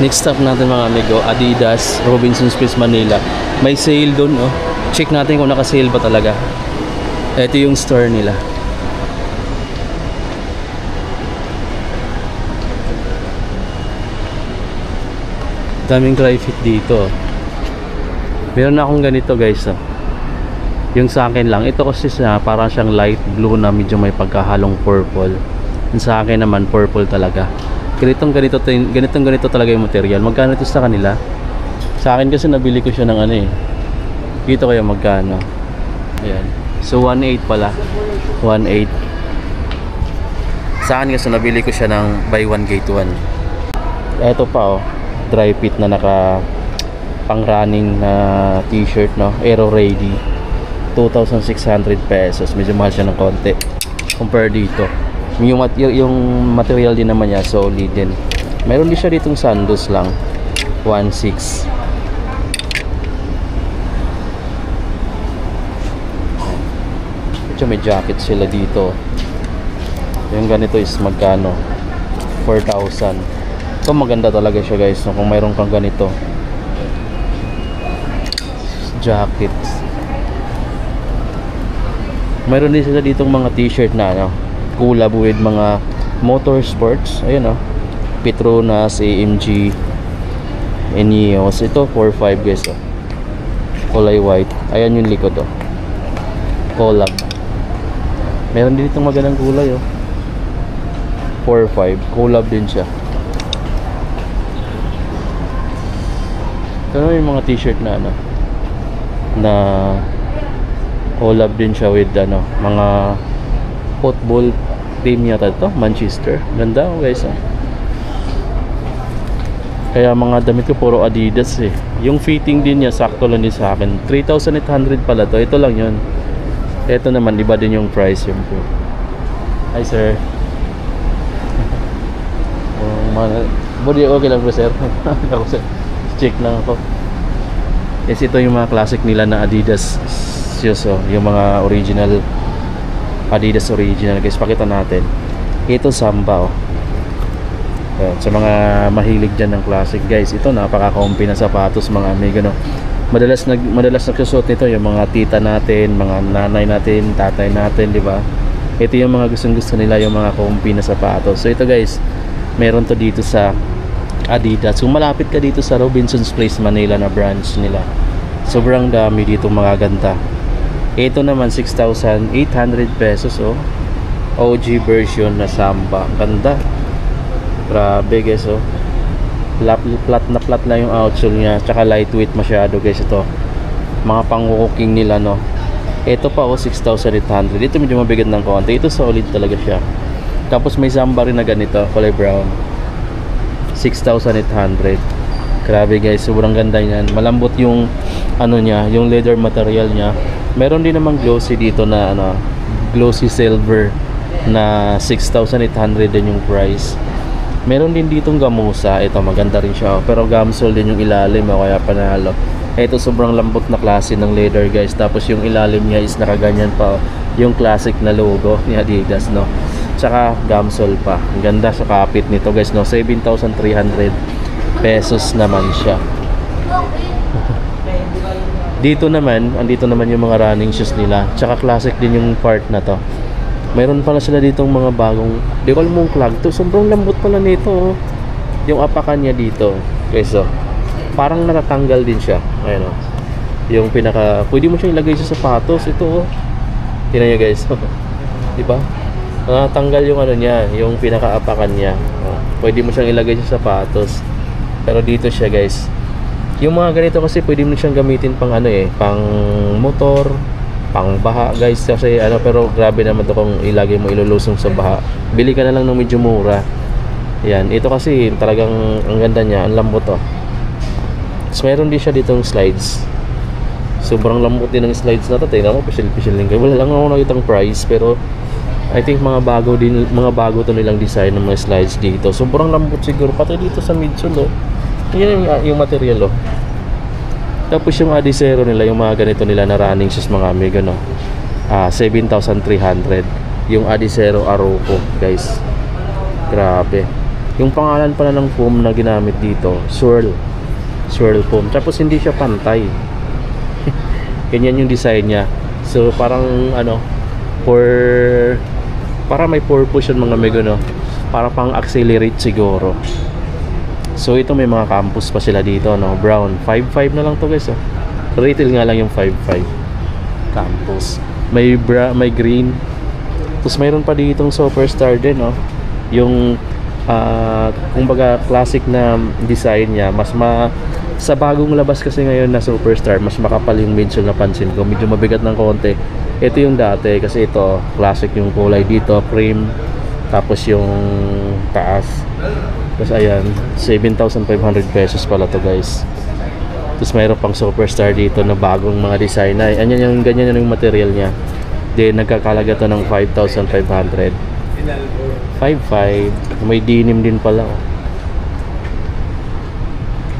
Next stop natin mga amigo, Adidas, Robinsons Place, Manila. May sale doon, oh. Check natin kung naka-sale ba talaga. Ito yung store nila. Daming dry fit dito. Meron na akong ganito guys, oh. Yung sa akin lang, ito kasi parang siyang light blue na medyo may pagkahalong purple. Yung sa akin naman purple talaga. Ganito talaga yung material. Magkano ito sa kanila? Sa akin kasi nabili ko siya ng ano eh. Dito kayo magkano. Ayan. So 1.8 pala. 1.8. Sa akin kasi nabili ko siya ng buy one get one. Ito pa oh. Dry fit na naka pang running na t-shirt, no? Aero ready. 2,600 pesos. Medyo mahal siya ng konti compare dito. Yung material din naman niya solid din. Meron din siya ditong sandos lang 1.6. Ito may jacket sila dito. Yung ganito is magkano? 4,000. Ito maganda talaga siya guys, no? Kung mayroon kang ganito jackets. Mayroon din sila ditong mga t-shirt na ano, collab with mga motorsports. Ayun oh. Petronas, AMG, Ineos. Ito 4.5 guys oh. Kulay white. Ayan yung likod oh. Collab. Meron din itong magandang kulay oh. 4.5. Collab din siya. Ito yung mga t-shirt na ano, na collab din siya with ano, mga football team yata ito, Manchester. Ganda guys oh. Kaya mga damit ko puro Adidas eh. Yung fitting din niya sakto lang din sa akin. 3,800 pala to. Ito lang yun. Ito naman iba din yung price yung po. Hi sir. Body okay lang po sir. Ako sir. Check lang ako. Yes, ito yung mga classic nila na Adidas shoes oh. Yung mga original Adidas original guys, pakita natin. Ito Samba oh. Sa mga mahilig dyan ng classic guys, ito napaka-comfy na sapatos mga amigo no. Madalas nagsusuot nito yung mga tita natin, mga nanay natin, tatay natin, di ba? Ito yung mga gustong-gusto nila, yung mga comfy na sapatos. So ito guys, meron to dito sa Adidas. Kung malapit ka dito sa Robinsons Place Manila na branch nila, sobrang dami dito mga ganda. Ito naman 6,800 pesos oh. OG version na Samba. Ganda. Grabe guys oh. Flat na yung outsole niya. Tsaka lightweight masyado guys ito. Mga pang-walking nila no. Ito pa oh 6,800. Ito medyo mabigat ng konti. Ito solid talaga siya. Tapos may Samba rin na ganito, kulay brown. 6,800. Grabe guys, sobrang ganda niyan. Malambot yung ano niya, yung leather material niya. Meron din namang glossy dito na ano, glossy silver na 6,800 din yung price. Meron din ditong gamusa. Ito maganda rin siya, pero gamsol din yung ilalim kaya panalo. Ito sobrang lambot na klase ng leather guys. Tapos yung ilalim niya is nakaganyan pa yung classic na logo ni Adidas no. Tsaka gamsol pa. Ang ganda sa kapit nito guys no. 7,300 pesos naman siya. Dito naman, andito naman yung mga running shoes nila. Tsaka classic din yung part na to. Mayroon pala sila ditong mga bagong, di ko alam mong clog to. Sobrang lambot pala nito oh. Yung apakan niya dito guys oh. Parang natatanggal din siya. Ayun oh. Yung pinaka, pwede mo siyang ilagay sa sapatos. Ito oh. Tingnan niyo guys. Diba? Natanggal yung ano niya, yung pinaka-apakan niya oh. Pwede mo siyang ilagay sa sapatos. Pero dito siya guys. Yung mga ganito kasi pwede mo siyang gamitin pang ano eh, pang motor, pang baha guys kasi ano, pero grabe naman to kung ilagay mo ilulusong sa baha. Bili ka na lang ng medyo mura. Yan, ito kasi talagang ang ganda niya, ang lambot to. So meron din siya ditong slides. Sobrang lambot din ng slides na to. Tingnan mo, pisil-pisil din kayo. Wala lang ako nakitang price, pero I think mga bago to nilang design ng mga slides dito. Sobrang lambot siguro pati dito sa midsole oh. Yan yung material oh. Tapos yung Adizero nila, yung mga ganito nila na running shoes mga amigo no. 7,300 yung Adizero Aruco guys. Grabe. Yung pangalan pala ng foam na ginamit dito, swirl foam. Tapos hindi siya pantay. Ganyan yung design niya. So parang ano, para may purpose yung mga mega, no? Para pang accelerate siguro. So ito may mga campus pa sila dito, no? Brown 5.5 na lang to guys, oh. Retail nga lang yung 5.5 campus. May green. Tapos mayroon pa ditong Superstar din, no? Yung kumbaga classic na design niya. Sa bagong labas kasi ngayon na Superstar, mas makapal yung midsole, na pansin ko. Medyo mabigat ng konti. Ito yung dati kasi ito classic yung kulay dito, cream. Tapos yung taas. Tapos ayan, 7,500 pesos pala to guys. Tapos mayroon pang Superstar dito na bagong mga design na. Ganyan yung material niya. Then nagkakalaga to ng 5,500. 5.5. May denim din pala, oh.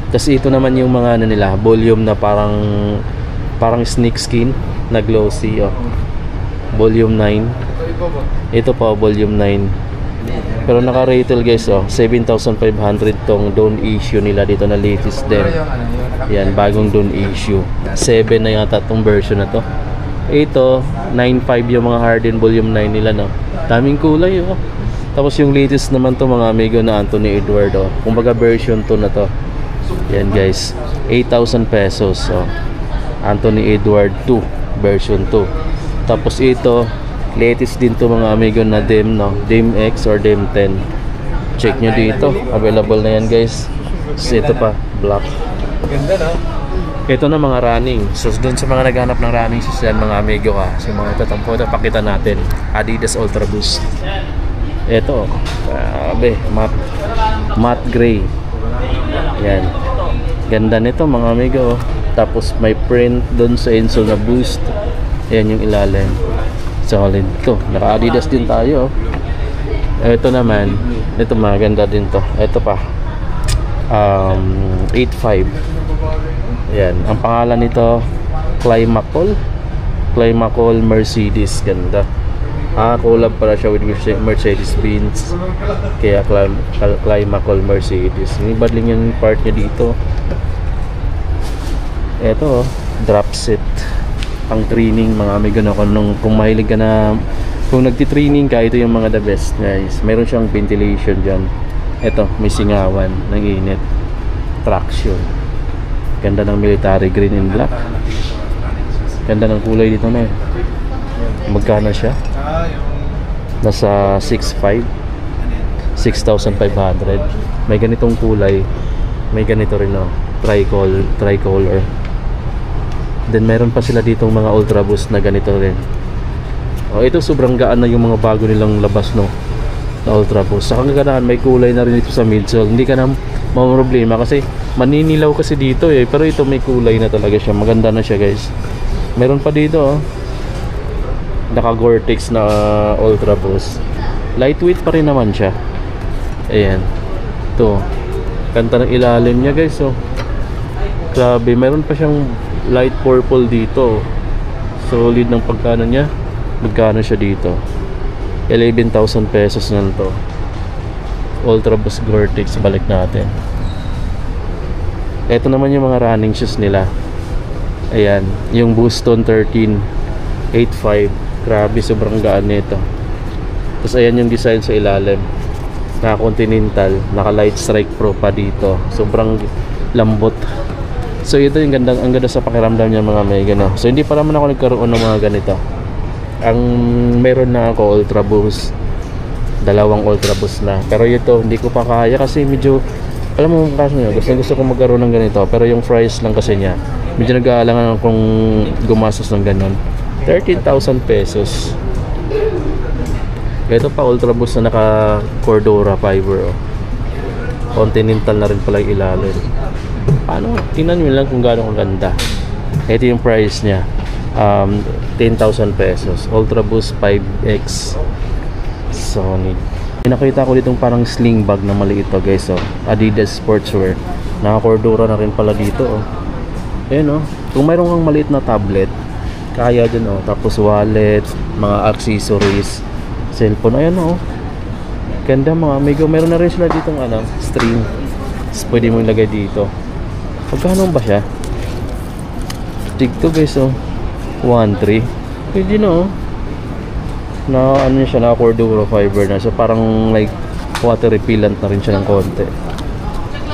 Tapos ito naman yung mga ano nila, volume na parang snake skin na glossy, oh. Volume 9. Ito pa volume 9. Pero naka-retail guys, oh, 7,500 tong Dawn issue nila dito na latest din. Yan, bagong Dawn issue. 7 na yata tong version na to. Ito, 9.5 yung mga Harden volume 9 nila, no. Daming kulay, oh. Tapos yung latest naman to mga amigo na Anthony Edward, oh. Kumbaga version 2 na to. Yan guys, 8,000 pesos, oh. Anthony Edward 2 version 2. Tapos ito latest din to mga amigo na Dem, no? Dem X or Dem 10. Check nyo dito, available na yan guys. So, ito pa, black. Ganda, no? Ito na mga running. So doon sa mga naghanap ng running shoes yan mga amigo, ha. So mga tatampo ito, pakita natin Adidas Ultra Boost. Ito, grabe, matte gray. Yan, ganda nito mga amigo, oh. Tapos may print doon sa insole na Boost. Yan yung ilalim, solid to. Naka Adidas din tayo, oh. Ito naman, ito maganda din to. Ito pa 8.5. Yan, ang pangalan nito Climacool Mercedes. Ganda. Collab pala siya with Mercedes-Benz. Kaya Climacool Mercedes. Yung badling yung part niya dito. Ito, drop set pang training mga amigo, na kung mahilig ka na, kung nagti-training ka, ito yung mga the best guys. Meron siyang ventilation dyan. Ito, may singawan ng init, traction. Ganda ng military green and black. Ganda ng kulay dito na, eh. Magkano siya? Nasa 6.5, 6,500. May ganitong kulay. May ganito rin, no? Tricolor. Then meron pa sila ditong mga Ultra Boost na ganito rin. Oh, ito sobrang gaan na yung mga bago nilang labas, no? Na Ultra Boost. Sa kaganahan, may kulay na rin ito sa midsole. Hindi ka na problema kasi maninilaw kasi dito, eh. Pero ito may kulay na talaga siya. Maganda na siya guys. Meron pa dito, oh. Naka Gore-Tex na Ultra Boost. Lightweight pa rin naman siya. Ayan. Ito. Kanta ng ilalim niya guys, oh. Grabe. Meron pa siyang light purple dito. Solid ng pagkano niya. Magkano siya dito? 11,000 pesos na to. Ultra Boost Gore-Tex. Balik natin. Ito naman yung mga running shoes nila. Ayan, yung Booston 13 8.5. Grabe, sobrang gaan nito. Tapos ayan yung design sa ilalim. Naka Continental, naka Light Strike Pro pa dito. Sobrang lambot. So ito yung ganda, ang ganda sa pakiramdam niya mga mega, no? So hindi pa naman ako nagkaroon ng mga ganito. Ang meron na ako Ultra Boost, dalawang Ultra Boost na. Pero ito hindi ko pa kaya kasi medyo, alam mo kasi gusto ko magkaroon ng ganito. Pero yung price lang kasi niya, medyo nag-aalangan kung gumastos ng ganun. 13,000 pesos. Ito pa Ultra Boost na naka Cordura fiber, oh. Continental na rin pala yung ilalim. Paano? Tingnan nyo lang kung gaano kaganda. Ito yung price niya, 10,000 pesos. Ultra Boost 5X Sony. Nakita ko ditong parang sling bag na maliit to guys, oh. Adidas Sportswear. Naka Cordura na rin pala dito, oh. Ayan, oh. Kung mayroon kang maliit na tablet, kaya dyan, oh. Tapos wallet, mga accessories, cellphone, ayan, oh. Ganda mga amigo. Meron na rin sila ditong ano, stream. Tapos pwede mo ilagay dito. Magkano ba siya? Tigto guys, oh. 1.3. Pwede na, oh. Na ano siya, na cordura fiber na. So parang like water repellent na rin siya ng konti.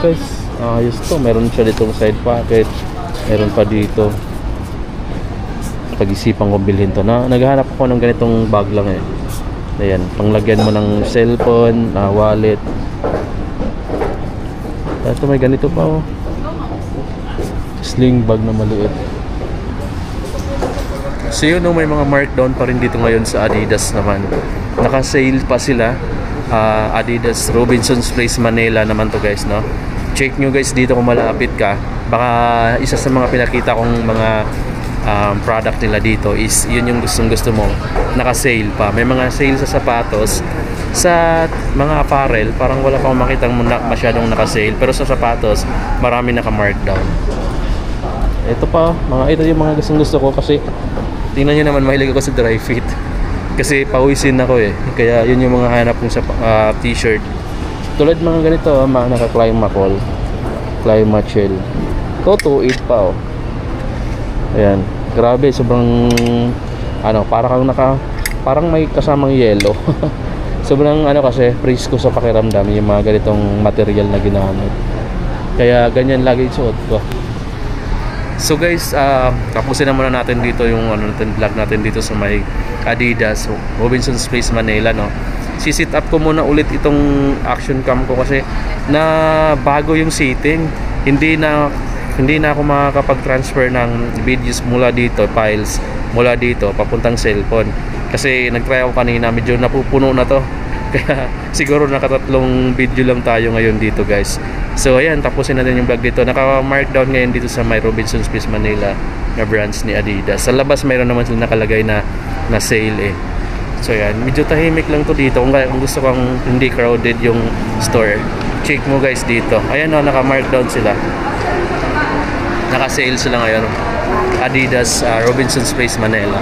Guys, ayos to. Meron siya ditong side pocket. Meron pa dito. Pag-isipan ko bilhin to. Naghahanap ako ng ganitong bag lang eh. Ayan, panglagyan mo ng cellphone, wallet. Ito may ganito pa, oh. Sling bag na maliit. So yun, no, may mga markdown pa rin dito ngayon sa Adidas naman. Naka-sale pa sila. Adidas Robinson's Place Manila naman to guys, no. Check nyo guys dito kung malapit ka. Baka isa sa mga pinakita kong mga product nila dito is yun yung gusto mo. Naka-sale pa. May mga sale sa sapatos. Sa mga apparel, parang wala pang makitang masyadong naka-sale. Pero sa sapatos, marami naka-markdown. Ito pa, ito yung mga gusto ko kasi tingnan nyo naman, mahilig ako sa dry fit. Kasi pawisin ako eh. Kaya yun yung mga hanap kong sa t-shirt. Tulad mga ganito, mga naka-Climacool, Climachill. Ito, 2.8 pa, oh. Ayan. Grabe, sobrang ano, parang may kasamang yellow. Sobrang ano kasi, presko sa pakiramdam yung mga ganitong material na ginamit. Kaya ganyan lagi suot ko. So guys, tapusin na muna natin dito yung vlog natin dito sa may Adidas Robinson's Place Manila, no. Si-sit up ko muna ulit itong action cam ko kasi na bago yung setting. Hindi na ako makakapag-transfer ng videos mula dito, files mula dito papuntang cellphone. Kasi nag-try ako kanina, medyo napupuno na to. Kaya siguro nakatatlong video lang tayo ngayon dito guys. So ayan, tapusin natin yung vlog dito. Naka-markdown ngayon dito sa my Robinson's Place Manila na branch ni Adidas. Sa labas mayroon naman sila nakalagay na sale eh. So ayan, medyo tahimik lang to dito. Kung gusto kang hindi crowded yung store, check mo guys dito. Ayan o, naka-markdown sila. Naka-sale sila ngayon. Adidas Robinson's Place Manila.